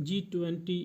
G20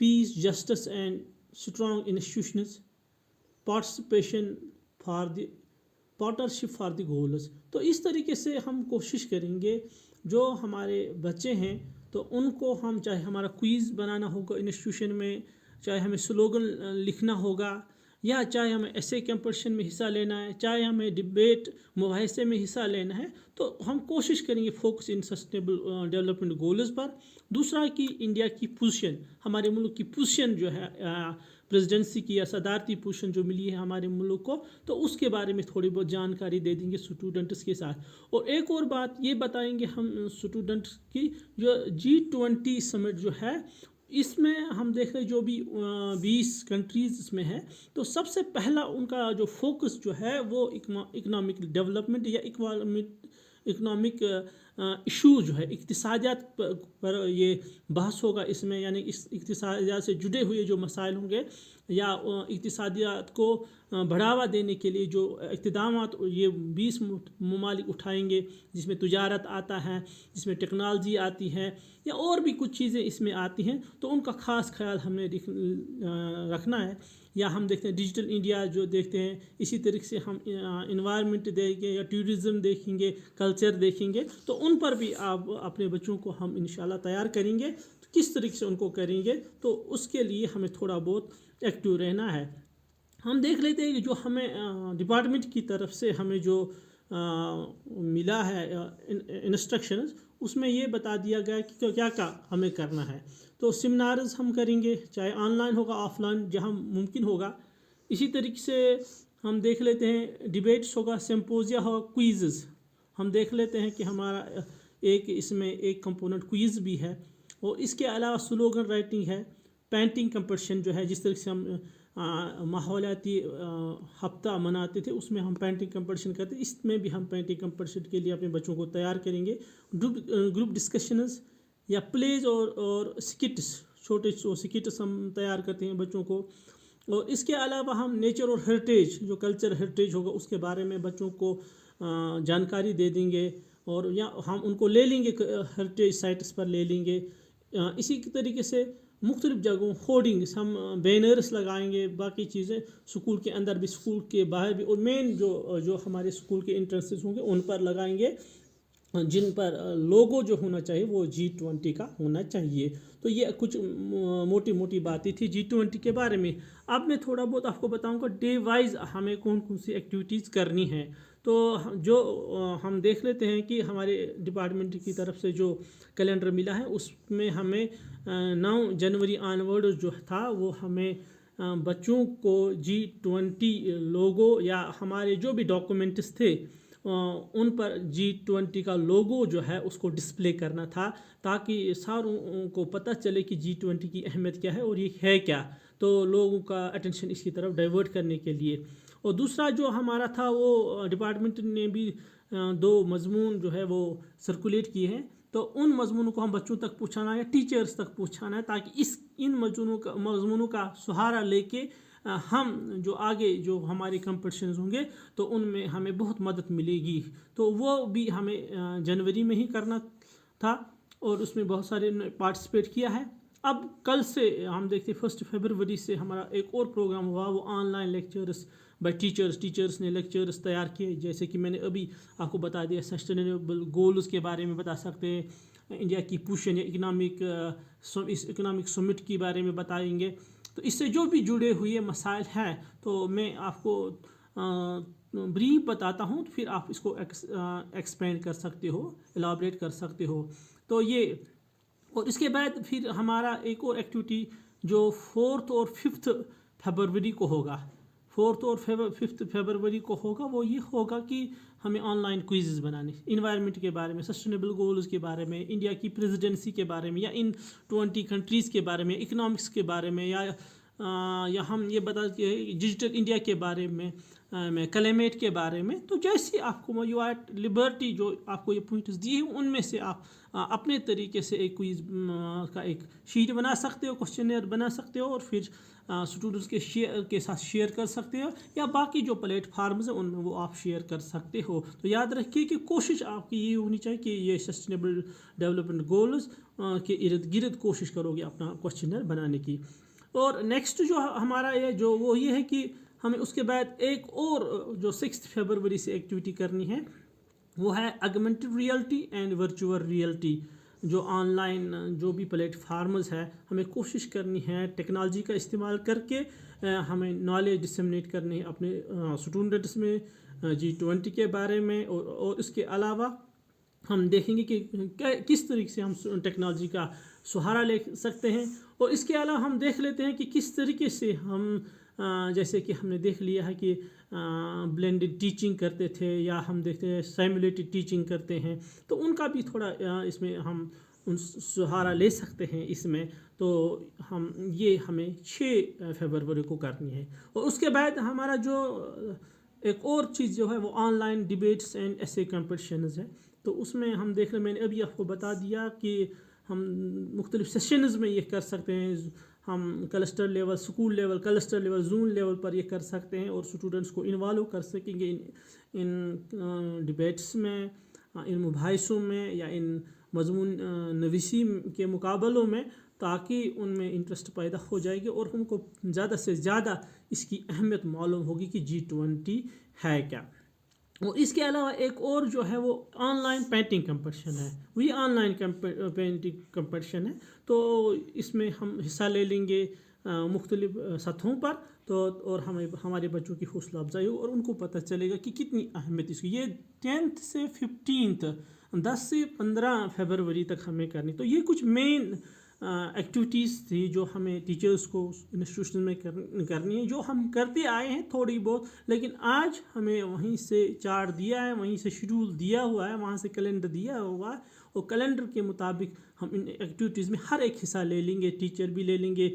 peace, justice and strong institutions, participation for the partnership for the goals. تو اس طریقے سے ہم کوشش کریں گے جو ہمارے بچے ہیں تو ان کو ہم چاہے ہمارا کوئز بنانا ہوگا انسٹیٹیوشن میں، چاہے ہمیں سلوگن لکھنا ہوگا، یا چاہے ہمیں ایسے کمپٹیشن میں حصہ لینا ہے، چاہے ہمیں ڈبیٹ مباحثے میں حصہ لینا ہے، تو ہم کوشش کریں گے فوکس ان سسٹینیبل ڈیولپمنٹ گولز پر. دوسرا کہ انڈیا کی پوزیشن، ہمارے ملک کی پوزیشن جو ہے پریزیڈنسی کی یا صدارتی پوزیشن جو ملی ہے ہمارے ملک کو، تو اس کے بارے میں تھوڑی بہت جانکاری دے دیں گے اسٹوڈنٹس کے ساتھ. اور ایک اور بات یہ بتائیں گے ہم اسٹوڈنٹس کی، جو G20 سمٹ جو ہے اس میں ہم دیکھ رہے جو بھی 20 کنٹریز اس میں ہے، تو سب سے پہلا ان کا جو فوکس جو ہے وہ اکنامک ڈیولپمنٹ یا اکنامک ایشو جو ہے، اقتصادیات پر یہ بحث ہوگا اس میں. یعنی اس اقتصادیات سے جڑے ہوئے جو مسائل ہوں گے یا اقتصادیات کو بڑھاوا دینے کے لیے جو اقدامات یہ 20 ممالک اٹھائیں گے، جس میں تجارت آتا ہے، جس میں ٹیکنالوجی آتی ہے، یا اور بھی کچھ چیزیں اس میں آتی ہیں، تو ان کا خاص خیال ہمیں رکھنا ہے. یا ہم دیکھتے ہیں ڈیجیٹل انڈیا جو دیکھتے ہیں، اسی طریقے سے ہم انوائرمنٹ دیکھیں گے یا ٹورزم دیکھیں گے، کلچر دیکھیں گے، تو ان پر بھی آپ اپنے بچوں کو ہم انشاءاللہ تیار کریں گے. کس طریقے سے ان کو کریں گے، تو اس کے لیے ہمیں تھوڑا بہت ایکٹیو رہنا ہے. ہم دیکھ لیتے ہیں کہ جو ہمیں ڈپارٹمنٹ کی طرف سے ہمیں جو ملا ہے انسٹرکشنز، اس میں یہ بتا دیا گیا کہ کیا ہمیں کرنا ہے. تو سیمینارز ہم کریں گے، چاہے آن لائن ہوگا آف لائن جہاں ممکن ہوگا. اسی طریقے سے ہم دیکھ لیتے ہیں ڈیبیٹس ہوگا، سمپوزیا ہوگا، کوئزز. ہم دیکھ لیتے ہیں کہ ہمارا اس میں ایک کمپوننٹ کوئز بھی ہے. اور اس کے علاوہ سلوگن رائٹنگ ہے، پینٹنگ کمپٹیشن جو ہے، جس طرح سے ہم ماحولیاتی ہفتہ مناتے تھے اس میں ہم پینٹنگ کمپٹیشن کرتے، اس میں بھی ہم پینٹنگ کمپٹیشن کے لیے اپنے بچوں کو تیار کریں گے. گروپ ڈسکشنز یا پلیز اور سکٹس، چھوٹے سکٹس ہم تیار کرتے ہیں بچوں کو. اور اس کے علاوہ ہم نیچر اور ہیریٹیج، جو کلچر ہیریٹیج ہوگا اس کے بارے میں بچوں کو جانکاری دے دیں گے، اور یا ہم ان کو لے لیں گے ہیریٹیج سائٹس پر لے لیں گے. اسی طریقے سے مختلف جگہوں ہورڈنگس، ہم بینرس لگائیں گے، باقی چیزیں اسکول کے اندر بھی، اسکول کے باہر بھی، اور مین جو ہمارے اسکول کے انٹرنسز ہوں گے ان پر لگائیں گے، جن پر لوگو جو ہونا چاہیے وہ G20 کا ہونا چاہیے. تو یہ کچھ موٹی باتیں تھی G20 کے بارے میں. اب میں تھوڑا بہت آپ کو بتاؤں گا ڈے وائز ہمیں کون سی ایکٹیویٹیز کرنی ہیں. تو جو ہم دیکھ لیتے ہیں کہ ہمارے ڈپارٹمنٹ کی طرف سے جو کیلنڈر ملا ہے اس میں ہمیں 9 جنوری آنورڈ جو تھا وہ ہمیں بچوں کو G20 لوگو یا ہمارے جو بھی ڈاکومنٹس تھے ان پر G20 کا لوگو جو ہے اس کو ڈسپلے کرنا تھا، تاکہ ساروں کو پتہ چلے کہ G20 کی اہمیت کیا ہے اور یہ ہے کیا، تو لوگوں کا اٹینشن اس کی طرف ڈائیورٹ کرنے کے لیے. اور دوسرا جو ہمارا تھا وہ ڈپارٹمنٹ نے بھی 2 مضمون جو ہے وہ سرکولیٹ کیے ہیں، تو ان مضمونوں کو ہم بچوں تک پہنچانا ہے یا ٹیچرز تک پہنچانا ہے، تاکہ ان مضمونوں کا سہارا لے کے ہم جو آگے جو ہمارے کمپٹیشنز ہوں گے تو ان میں ہمیں بہت مدد ملے گی. تو وہ بھی ہمیں جنوری میں ہی کرنا تھا، اور اس میں بہت سارے پارٹیسپیٹ کیا ہے. اب کل سے ہم دیکھتے 1 فروری سے ہمارا ایک اور پروگرام ہوا، وہ on line lectures by teachers نے لیکچرز تیار کیے، جیسے کہ میں نے ابھی آپ کو بتا دیا سسٹینیبل گولز کے بارے میں بتا سکتے ہیں، انڈیا کی پوزیشن یا اکنامک سمٹ کے بارے میں بتائیں گے. تو اس سے جو بھی جڑے ہوئے مسائل ہیں تو میں آپ کو بریف بتاتا ہوں، پھر آپ اس کو ایکسپینڈ کر سکتے ہو، ایلابریٹ کر سکتے ہو. تو یہ، اور اس کے بعد پھر ہمارا ایک اور ایکٹیویٹی جو 4 اور 5 فروری کو ہوگا، 4 اور 5 فروری کو ہوگا، وہ یہ ہوگا کہ ہمیں آن لائن کوئزز بنانے، انوائرمنٹ کے بارے میں، سسٹینیبل گولز کے بارے میں، انڈیا کی پریزیڈنسی کے بارے میں، یا ان 20 کنٹریز کے بارے میں، اکنامکس کے بارے میں، یا یا ہم یہ بتا کہ ڈیجیٹل انڈیا کے بارے میں کلیمیٹ کے بارے میں، تو جیسی آپ کو موضوعات لبرٹی جو آپ کو یہ پوائنٹس دیے ہیں ان میں سے آپ اپنے طریقے سے ایک کوئز کا ایک شیٹ بنا سکتے ہو، کوشچنر بنا سکتے ہو، اور پھر اسٹوڈنٹس کے ساتھ شیئر کر سکتے ہو، یا باقی جو پلیٹ فارمز ہیں ان میں وہ آپ شیئر کر سکتے ہو۔ تو یاد رکھیے کہ کوشش آپ کی یہ ہونی چاہیے کہ یہ سسٹینیبل ڈیولپمنٹ گولز کے ارد گرد کوشش کرو گے اپنا کوشچنر بنانے کی۔ اور نیکسٹ جو ہمارا یہ ہے کہ ہمیں اس کے بعد ایک اور جو 6 فروری سے ایکٹیویٹی کرنی ہے، وہ ہے augmented reality and virtual reality. جو آن لائن جو بھی پلیٹ فارمز ہے، ہمیں کوشش کرنی ہے ٹیکنالوجی کا استعمال کر کے ہمیں نالج ڈسمنیٹ کرنی ہے اپنے اسٹوڈنٹس میں G20 کے بارے میں، اور اس کے علاوہ ہم دیکھیں گے کہ کس طریقے سے ہم ٹیکنالوجی کا سہارا لے سکتے ہیں، اور اس کے علاوہ ہم دیکھ لیتے ہیں کہ کس طریقے سے ہم جیسے کہ ہم نے دیکھ لیا ہے کہ بلینڈڈ ٹیچنگ کرتے تھے، یا ہم دیکھتے ہیں سائمولیٹڈ ٹیچنگ کرتے ہیں، تو ان کا بھی تھوڑا اس میں ہم سہارا لے سکتے ہیں اس میں۔ تو ہمیں 6 فروری کو کرنی ہے۔ اور اس کے بعد ہمارا جو ایک اور چیز جو ہے وہ آن لائن ڈیبیٹس اینڈ ایسے کمپٹیشنز ہے۔ تو اس میں ہم دیکھ رہے ہیں، میں نے ابھی آپ کو بتا دیا کہ ہم مختلف سیشنز میں یہ کر سکتے ہیں۔ ہم cluster level, school level, cluster level, zone level پر یہ کر سکتے ہیں، اور اسٹوڈنٹس کو انوالو کر سکیں گے ان ڈبیٹس میں، ان مباحثوں میں، یا ان مضمون نویسی کے مقابلوں میں، تاکہ ان میں انٹرسٹ پیدا ہو جائے گی، اور ہم کو زیادہ سے زیادہ اس کی اہمیت معلوم ہوگی کہ G20 ہے کیا۔ اور اس کے علاوہ ایک اور جو ہے وہ آن لائن پینٹنگ کمپٹیشن ہے، وہی آن لائن پینٹنگ کمپٹیشن ہے۔ تو اس میں ہم حصہ لے لیں گے مختلف سطحوں پر، اور ہمارے بچوں کی حوصلہ افزائی ہو، اور ان کو پتہ چلے گا کہ کتنی اہمیت اس کی۔ یہ 10 سے 15 10 سے 15 فروری تک ہمیں کرنی۔ تو یہ کچھ مین ایکٹیویٹیز تھی جو ہمیں ٹیچرز کو انسٹیٹیوشن میں کرنی ہے، جو ہم کرتے آئے ہیں تھوڑی بہت، لیکن آج ہمیں وہیں سے چارٹ دیا ہے، وہیں سے شیڈول دیا ہوا ہے، وہاں سے کیلنڈر دیا ہوا ہے، اور کیلنڈر کے مطابق ہم ان ایکٹیویٹیز میں ہر ایک حصہ لے لیں گے، ٹیچر بھی لے لیں گے،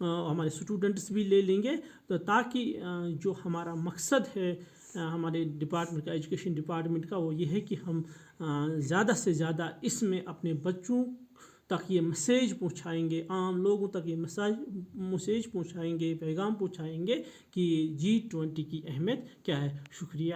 ہمارے اسٹوڈنٹس بھی لے لیں گے، تو تاکہ جو ہمارا مقصد ہے ہمارے ڈپارٹمنٹ کا، ایجوکیشن ڈپارٹمنٹ کا، وہ یہ ہے کہ ہم زیادہ سے زیادہ اس میں اپنے بچوں تک یہ میسیج پہنچائیں گے، عام لوگوں تک یہ میسیج پہنچائیں گے، پیغام پہنچائیں گے کہ G20 کی اہمیت کیا ہے۔ شکریہ۔